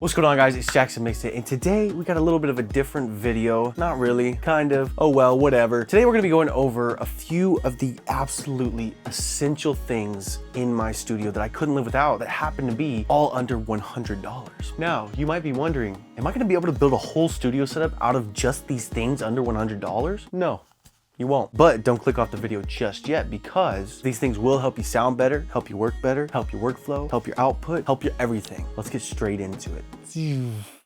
What's going on, guys? It's Jackson Mixtape, and today we got a little bit of a different video. Not really, kind of, oh well, whatever. Today we're gonna be going over a few of the absolutely essential things in my studio that I couldn't live without that happen to be all under $100. Now, you might be wondering, am I gonna be able to build a whole studio setup out of just these things under $100? No. You won't. But don't click off the video just yet, because these things will help you sound better, help you work better, help your workflow, help your output, help your everything. Let's get straight into it.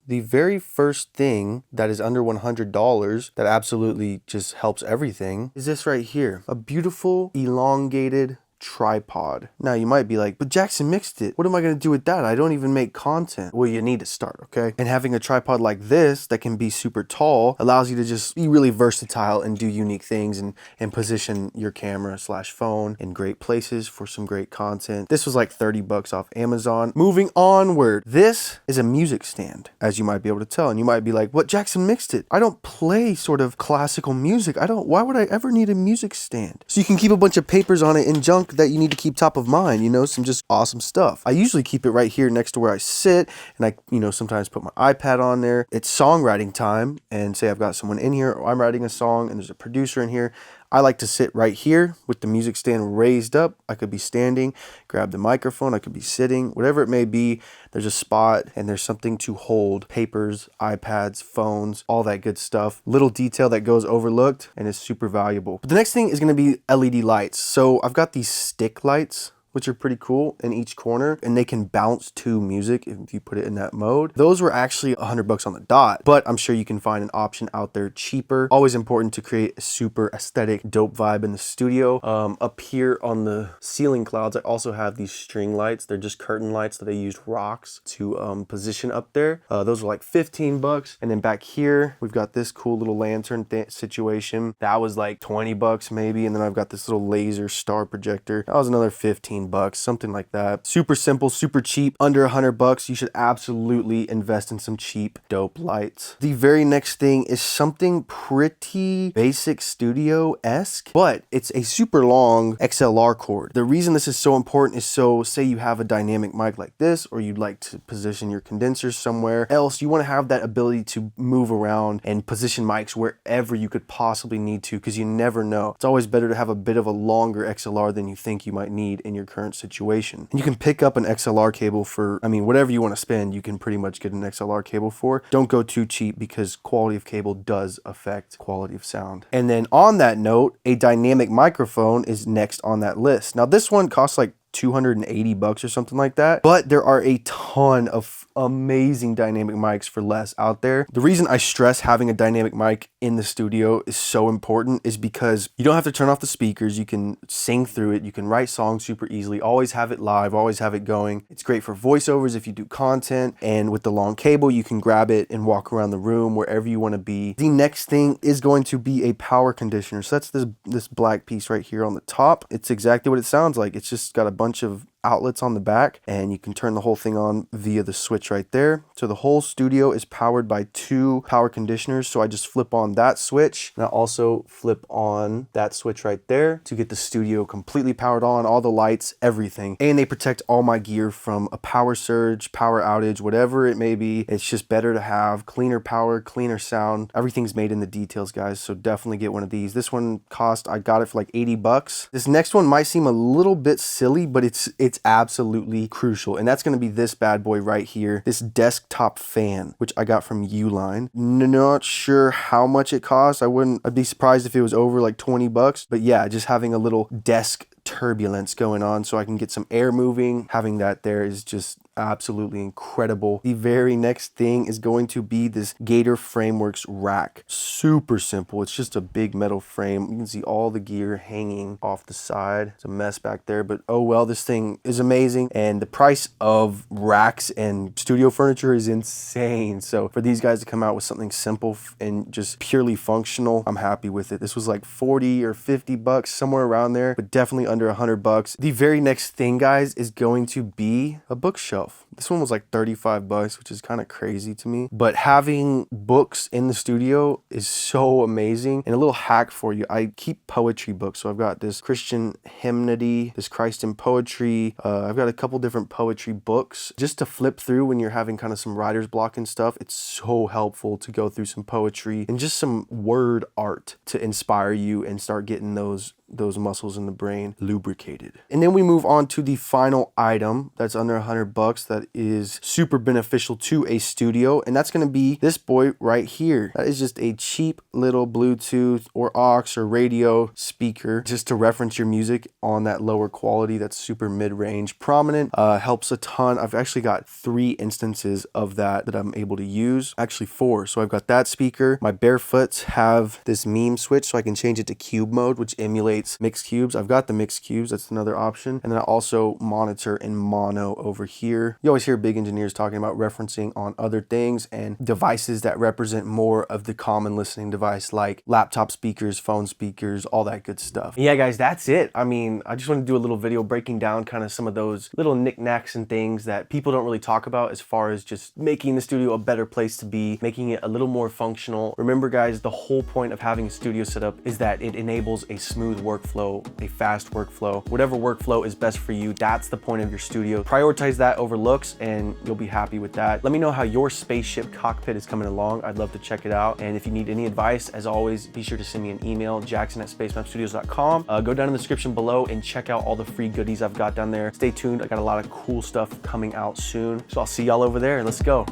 The very first thing that is under $100 that absolutely just helps everything is this right here. A beautiful elongated tripod. Now you might be like, but Jackson mixed it. What am I gonna do with that? I don't even make content. Well, you need to start, okay? And having a tripod like this that can be super tall allows you to just be really versatile and do unique things and position your camera / phone in great places for some great content. This was like 30 bucks off Amazon. Moving onward, this is a music stand, as you might be able to tell. And you might be like, what, Jackson mixed it? I don't play sort of classical music. Why would I ever need a music stand? So you can keep a bunch of papers on it and junk that you need to keep top of mind, you know, some just awesome stuff. I usually keep it right here next to where I sit, and I, you know, sometimes put my iPad on there. It's songwriting time, and say I've got someone in here, or I'm writing a song and there's a producer in here. I like to sit right here with the music stand raised up. I could be standing, grab the microphone, I could be sitting, whatever it may be. There's a spot and there's something to hold papers, iPads, phones, all that good stuff. Little detail that goes overlooked and is super valuable. But the next thing is gonna be LED lights. So I've got these stick lights, which are pretty cool in each corner, and they can bounce to music if you put it in that mode. Those were actually 100 bucks on the dot, but I'm sure you can find an option out there cheaper. Always important to create a super aesthetic, dope vibe in the studio. Up here on the ceiling clouds, I also have these string lights. They're just curtain lights that I used rocks to position up there. Those are like 15 bucks. And then back here, we've got this cool little lantern situation. That was like 20 bucks maybe. And then I've got this little laser star projector. That was another 15 bucks, something like that. Super simple, super cheap, under 100 bucks. You should absolutely invest in some cheap, dope lights. The very next thing is something pretty basic studio-esque, but it's a super long XLR cord. The reason this is so important is so, say you have a dynamic mic like this, or you'd like to position your condensers somewhere else, you want to have that ability to move around and position mics wherever you could possibly need to, because you never know. It's always better to have a bit of a longer XLR than you think you might need in your current situation. And you can pick up an XLR cable for, I mean, whatever you want to spend, you can pretty much get an XLR cable for. Don't go too cheap, because quality of cable does affect quality of sound. And then on that note, a dynamic microphone is next on that list. Now this one costs like 280 bucks or something like that, but there are a ton of amazing dynamic mics for less out there. The reason I stress having a dynamic mic in the studio is so important is because you don't have to turn off the speakers. You can sing through it. You can write songs super easily, always have it live, always have it going. It's great for voiceovers if you do content, and with the long cable, you can grab it and walk around the room wherever you want to be. The next thing is going to be a power conditioner. So that's this black piece right here on the top. It's exactly what it sounds like. It's just got a bunch of outlets on the back, and you can turn the whole thing on via the switch right there. So the whole studio is powered by 2 power conditioners. So I just flip on that switch, and I also flip on that switch right there to get the studio completely powered on, all the lights, everything. And they protect all my gear from a power surge, power outage, whatever it may be. It's just better to have cleaner power, cleaner sound. Everything's made in the details, guys. So definitely get one of these. This one I got it for like 80 bucks. This next one might seem a little bit silly, but it's absolutely crucial, and that's going to be this bad boy right here, this desktop fan, which I got from Uline. Not sure how much it costs. I'd be surprised if it was over like 20 bucks, but yeah, just having a little desk turbulence going on so I can get some air moving. Having that there is just absolutely incredible. The very next thing is going to be this Gator Frameworks rack. Super simple. It's just a big metal frame. You can see all the gear hanging off the side. It's a mess back there, but oh well, this thing is amazing. And the price of racks and studio furniture is insane. So for these guys to come out with something simple and just purely functional, I'm happy with it. This was like 40 or 50 bucks, somewhere around there, but definitely under 100 bucks. The very next thing, guys, is going to be a bookshelf. shelf. This one was like 35 bucks, which is kind of crazy to me. But having books in the studio is so amazing. And a little hack for you, I keep poetry books. So I've got this Christian hymnody, this Christ in Poetry. I've got a couple different poetry books just to flip through when you're having kind of some writer's block and stuff. It's so helpful to go through some poetry and just some word art to inspire you and start getting those muscles in the brain lubricated. And then we move on to the final item that's under $100 that is super beneficial to a studio, and that's going to be this boy right here. That is just a cheap little Bluetooth or aux or radio speaker just to reference your music on that lower quality that's super mid-range prominent. Helps a ton. I've actually got 3 instances of that I'm able to use, actually 4. So I've got that speaker. My Barefoots have this meme switch so I can change it to cube mode, which emulates mixed cubes. I've got the mixed cubes, that's another option. And then I also monitor in mono over here. You always hear big engineers talking about referencing on other things and devices that represent more of the common listening device, like laptop speakers, phone speakers, all that good stuff. Yeah guys, that's it. I mean, I just want to do a little video breaking down kind of some of those little knickknacks and things that people don't really talk about as far as just making the studio a better place to be, making it a little more functional. Remember guys, the whole point of having a studio set up is that it enables a smooth workflow, a fast workflow, whatever workflow is best for you. That's the point of your studio. Prioritize that over looks and you'll be happy with that. Let me know how your spaceship cockpit is coming along. I'd love to check it out. And if you need any advice, as always, be sure to send me an email, jackson@spacemapstudios.com. Go down in the description below and check out all the free goodies I've got down there. Stay tuned. I got a lot of cool stuff coming out soon. So I'll see y'all over there. Let's go.